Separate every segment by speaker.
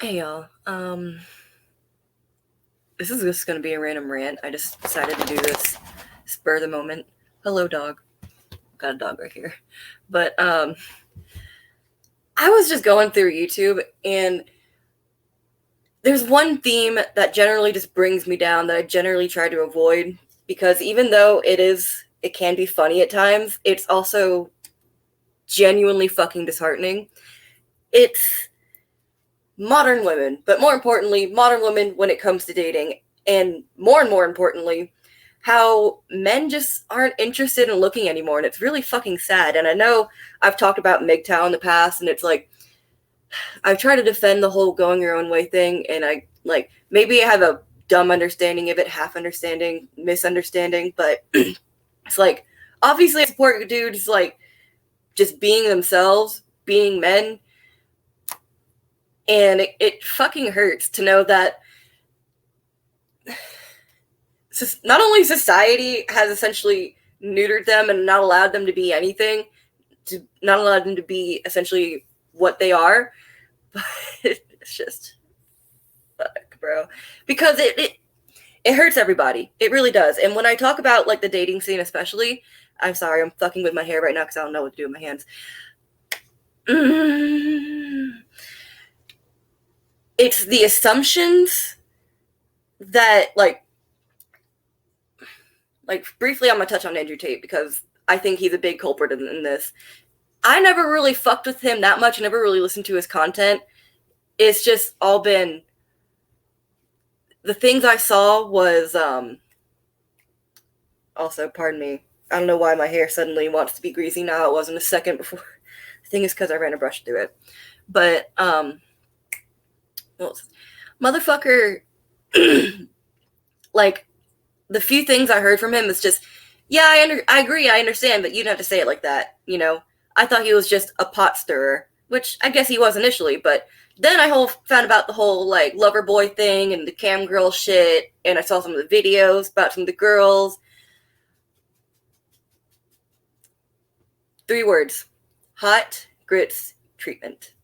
Speaker 1: Hey y'all, this is just gonna be a random rant. I just decided to do this spur of the moment. Hello, dog. Got a dog right here. But I was just going through YouTube, and there's one theme that generally just brings me down that I generally try to avoid, because even though it can be funny at times, it's also genuinely fucking disheartening. It's modern women, but more importantly, modern women when it comes to dating, and more importantly, how men just aren't interested in looking anymore, and it's really fucking sad. And I know I've talked about MGTOW in the past, and it's like, I've tried to defend the whole going your own way thing, and I, like, maybe I have a dumb understanding of it, half understanding, misunderstanding, but it's like, obviously I support dudes, like, just being themselves, being men. And it fucking hurts to know that not only society has essentially neutered them and not allowed them to be anything, not allowed them to be essentially what they are, but it's just, fuck, bro. Because it hurts everybody. It really does. And when I talk about, like, the dating scene especially, I'm sorry, I'm fucking with my hair right now because I don't know what to do with my hands. It's the assumptions that, like, briefly, I'm gonna touch on Andrew Tate because I think he's a big culprit in this. I never really fucked with him that much. I never really listened to his content. It's just all been, the things I saw was, also, pardon me, I don't know why my hair suddenly wants to be greasy now. It wasn't a second before. The thing is because I ran a brush through it. But, well, motherfucker, like, the few things I heard from him is just, yeah, I agree, I understand, but you don't have to say it like that, you know? I thought he was just a pot stirrer, which I guess he was initially, but then I found about the whole, like, lover boy thing and the cam girl shit, and I saw some of the videos about some of the girls. 3 words. Hot grits treatment.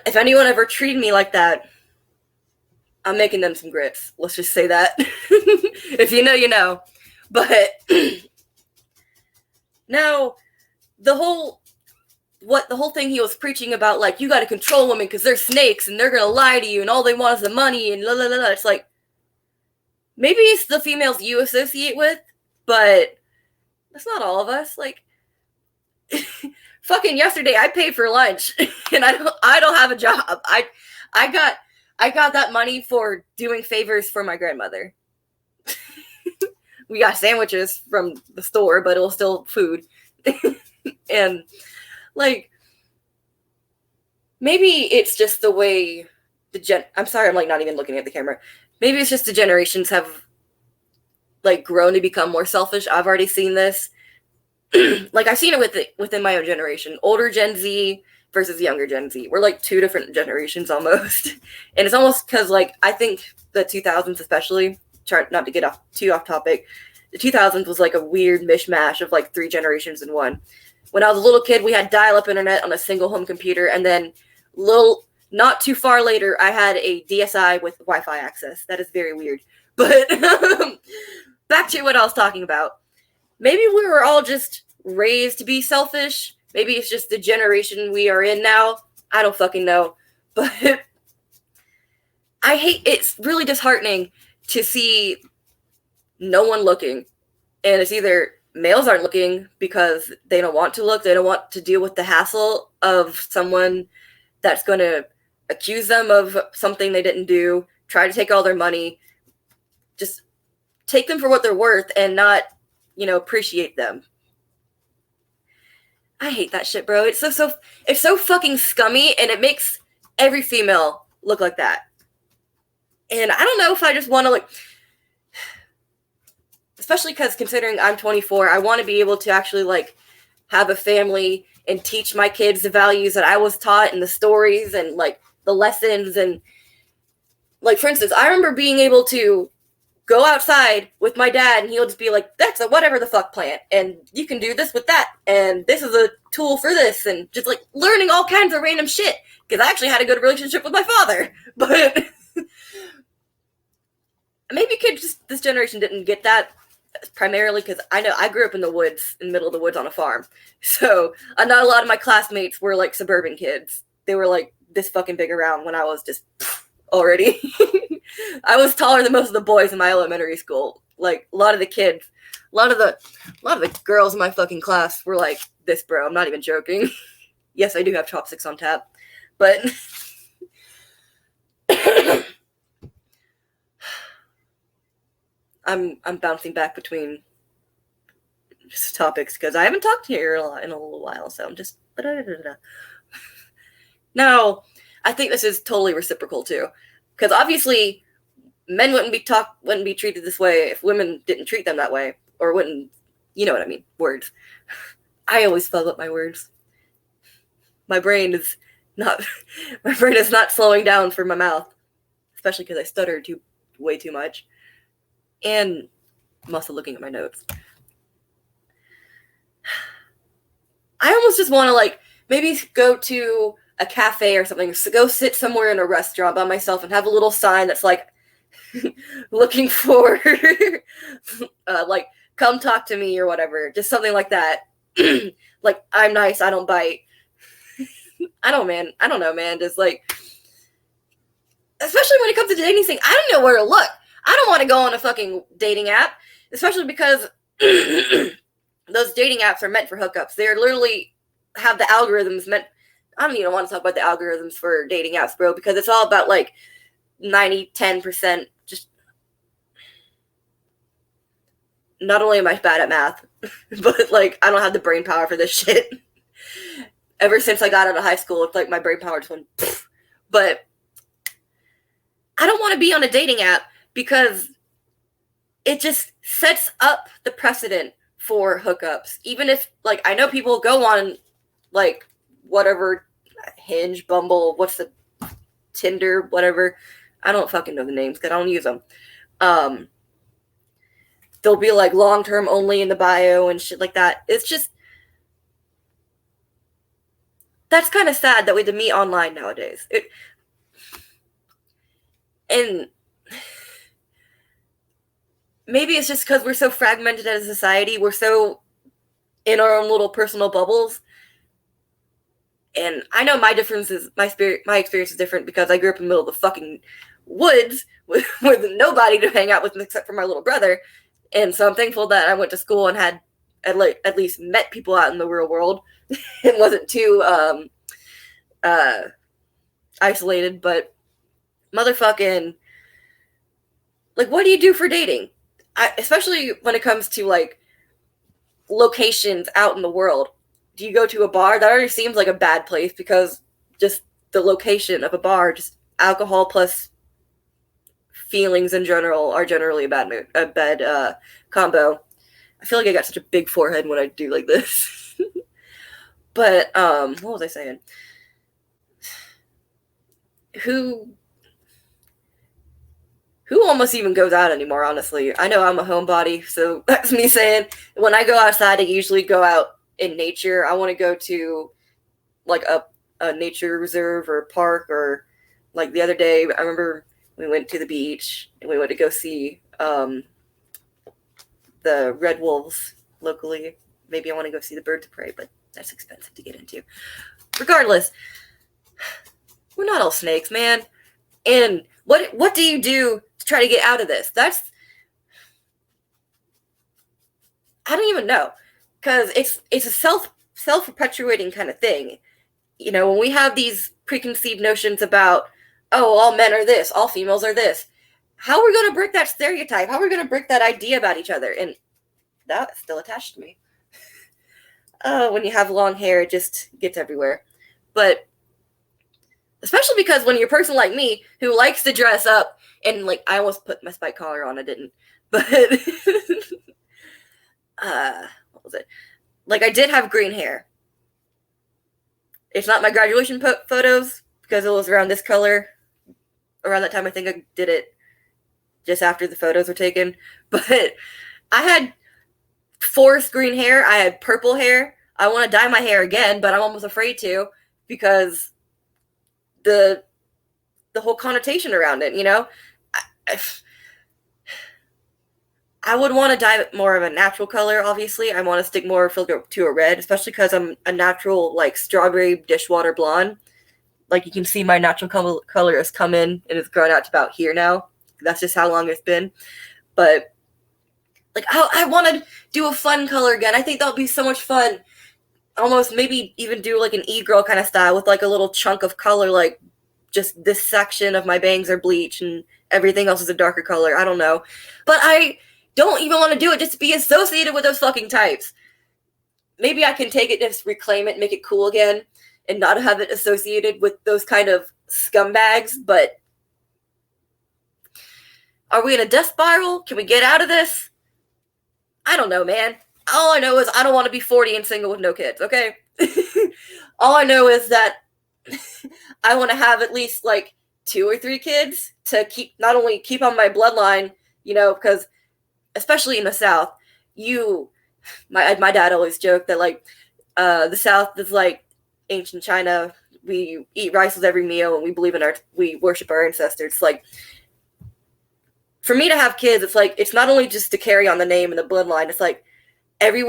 Speaker 1: If anyone ever treated me like that, I'm making them some grits. Let's just say that. If you know, you know. But now, the whole thing he was preaching about, like, you got to control women because they're snakes and they're going to lie to you and all they want is the money and la la la la. It's like, maybe it's the females you associate with, but that's not all of us. Like, fucking yesterday I paid for lunch and I don't have a job. I got that money for doing favors for my grandmother. We got sandwiches from the store, but it was still food. And, like, maybe it's just the way I'm sorry, I'm, like, not even looking at the camera. Maybe it's just the generations have, like, grown to become more selfish. I've already seen this. Like, I've seen it within my own generation. Older Gen Z versus younger Gen Z. We're, like, 2 different generations almost. And it's almost because, like, I think the 2000s especially, not to get too off topic, the 2000s was, like, a weird mishmash of, like, 3 generations in one. When I was a little kid, we had dial-up internet on a single home computer, and then not too far later, I had a DSi with Wi-Fi access. That is very weird. But back to what I was talking about. Maybe we were all just raised to be selfish. Maybe it's just the generation we are in now. I don't fucking know. But it's really disheartening to see no one looking. And it's either males aren't looking because they don't want to look. They don't want to deal with the hassle of someone that's going to accuse them of something they didn't do, try to take all their money, just take them for what they're worth and not, appreciate them. I hate that shit, bro. It's so fucking scummy, and it makes every female look like that. And I don't know if I just want to, like, especially because considering I'm 24, I want to be able to actually, like, have a family and teach my kids the values that I was taught and the stories and, like, the lessons. And, like, for instance, I remember being able to go outside with my dad and he'll just be like, that's a whatever the fuck plant, and you can do this with that, and this is a tool for this, and just like learning all kinds of random shit, because I actually had a good relationship with my father. But maybe kids just this generation didn't get that, primarily because I know I grew up in the woods, in the middle of the woods on a farm, so not a lot of my classmates were like suburban kids. They were like this fucking big around when I was just already. I was taller than most of the boys in my elementary school. Like a lot of the kids, a lot of the girls in my fucking class were like this, bro. I'm not even joking. Yes, I do have chopsticks on tap, but I'm bouncing back between just topics because I haven't talked here in a little while, so I'm just. Now, I think this is totally reciprocal too, because obviously men wouldn't be treated this way if women didn't treat them that way, or wouldn't, you know what I mean? Words. I always fuck up my words. My brain is not slowing down for my mouth, especially because I stutter way too much, and I'm also looking at my notes. I almost just want to like maybe go to a cafe or something, so go sit somewhere in a restaurant by myself and have a little sign that's like looking for like come talk to me or whatever, just something like that. Like, I'm nice, I don't bite. I don't know, man, just like, especially when it comes to dating thing, I don't know where to look. I don't want to go on a fucking dating app, especially because those dating apps are meant for hookups. They're literally have the algorithms meant. I don't even want to talk about the algorithms for dating apps, bro, because it's all about like 10% just. Not only am I bad at math, but like I don't have the brain power for this shit. Ever since I got out of high school, it's like my brain power just went. Pfft. But I don't want to be on a dating app because it just sets up the precedent for hookups. Even if, like, I know people go on, like, whatever, Hinge, Bumble, what's the, Tinder, whatever. I don't fucking know the names because I don't use them. They'll be, like, long-term only in the bio and shit like that. It's just, that's kind of sad that we have to meet online nowadays. And maybe it's just because we're so fragmented as a society. We're so in our own little personal bubbles. And I know my difference is, my experience is different because I grew up in the middle of the fucking woods with nobody to hang out with except for my little brother. And so I'm thankful that I went to school and had at least met people out in the real world and wasn't too isolated. But motherfucking, like, what do you do for dating? Especially when it comes to, like, locations out in the world. Do you go to a bar? That already seems like a bad place because just the location of a bar, just alcohol plus feelings in general are generally a bad combo. I feel like I got such a big forehead when I do like this. But what was I saying? Who almost even goes out anymore, honestly? I know I'm a homebody, so that's me saying when I go outside, I usually go out in nature. I want to go to like a nature reserve or park, or like the other day, I remember we went to the beach and we went to go see the red wolves locally. Maybe I want to go see the birds of prey, but that's expensive to get into. Regardless, we're not all snakes, man. And what do you do to try to get out of this? I don't even know, because it's a self-perpetuating kind of thing. You know, when we have these preconceived notions about, oh, all men are this, all females are this, how are we going to break that stereotype? How are we going to break that idea about each other? And that's still attached to me. When you have long hair, it just gets everywhere. But especially because when you're a person like me who likes to dress up, and like I almost put my spike collar on, I didn't. But what was it? Like, I did have green hair. It's not my graduation photos because it was around this color. Around that time, I think I did it. just after the photos were taken. But I had forest green hair. I had purple hair. I want to dye my hair again, but I'm almost afraid to because the whole connotation around it, you know? I would want to dye it more of a natural color, obviously. I want to stick more to a red, especially because I'm a natural, like, strawberry dishwater blonde. Like, you can see my natural color has come in and it's grown out to about here now. That's just how long it's been. But, like, I want to do a fun color again. I think that would be so much fun. Almost maybe even do, like, an e-girl kind of style with, like, a little chunk of color, like, just this section of my bangs are bleach and everything else is a darker color. I don't know. But I don't even want to do it just to be associated with those fucking types. Maybe I can take it, just reclaim it, make it cool again, and not have it associated with those kind of scumbags, but are we in a death spiral? Can we get out of this? I don't know, man. All I know is I don't want to be 40 and single with no kids, okay? All I know is that I want to have at least, like, 2 or 3 kids to not only keep on my bloodline, you know, because especially in the South, my dad always joked that, like, the South is like ancient China. We eat rice with every meal, and we worship our ancestors. It's like, for me to have kids, it's like, it's not only just to carry on the name and the bloodline. It's like every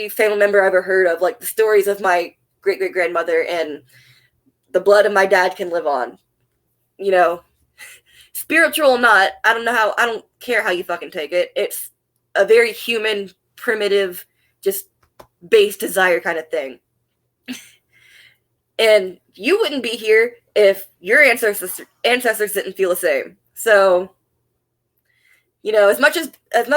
Speaker 1: family member I ever heard of, like the stories of my great-great-grandmother and the blood of my dad can live on. You know, spiritual or not, I don't care how you fucking take it. It's a very human, primitive, just base desire kind of thing. And you wouldn't be here if your ancestors didn't feel the same. So, you know, as much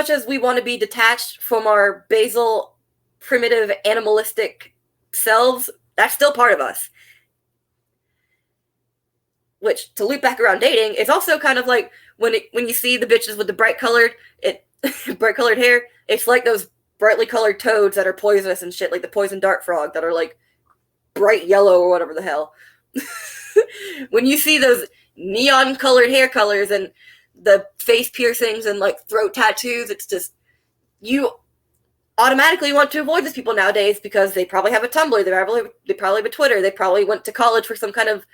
Speaker 1: as we want to be detached from our basal, primitive, animalistic selves, that's still part of us. Which, to loop back around dating, it's also kind of like when you see the bitches with the bright colored hair, it's like those brightly colored toads that are poisonous and shit, like the poison dart frog that are like bright yellow or whatever the hell. When you see those neon colored hair colors and the face piercings and like throat tattoos, it's just, you automatically want to avoid these people nowadays because they probably have a Tumblr, they probably have a Twitter, they probably went to college for some kind of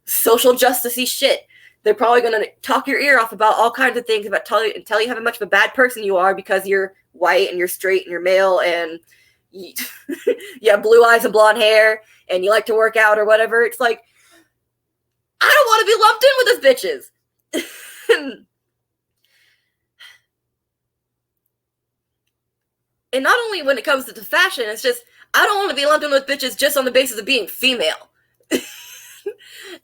Speaker 1: social justice-y shit. They're probably going to talk your ear off about all kinds of things, about tell you how much of a bad person you are because you're white and you're straight and you're male and you have blue eyes and blonde hair and you like to work out or whatever. It's like, I don't want to be lumped in with those bitches. And not only when it comes to the fashion, it's just, I don't want to be lumped in with bitches just on the basis of being female.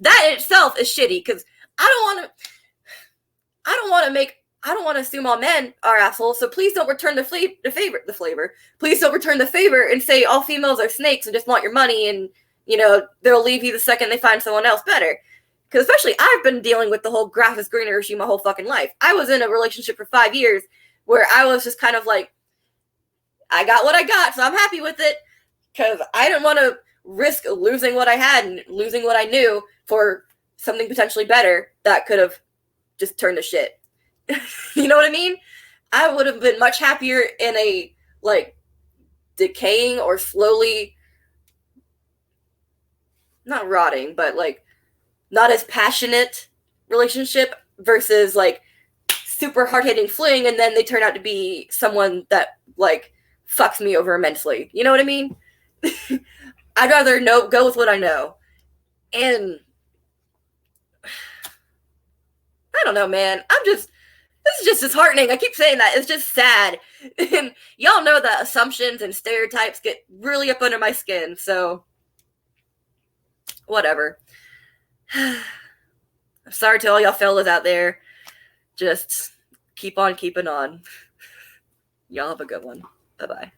Speaker 1: That in itself is shitty because I don't want to assume all men are assholes. So please don't return the favor. Please don't return the favor and say all females are snakes and just want your money and, you know, they'll leave you the second they find someone else better. Because especially I've been dealing with the whole grass is greener issue my whole fucking life. I was in a relationship for 5 years where I was just kind of like, I got what I got, so I'm happy with it. Because I didn't want to risk losing what I had and losing what I knew for something potentially better that could have just turned to shit. You know what I mean? I would have been much happier in a, like, decaying or slowly, not rotting, but, like, not as passionate relationship versus, like, super hard-hitting fling, and then they turn out to be someone that, like, fucks me over immensely. You know what I mean? I'd rather go with what I know. And I don't know, man. This is just disheartening. I keep saying that. It's just sad. And y'all know that assumptions and stereotypes get really up under my skin, so whatever. I'm sorry to all y'all fellas out there. Just keep on keeping on. Y'all have a good one. Bye-bye.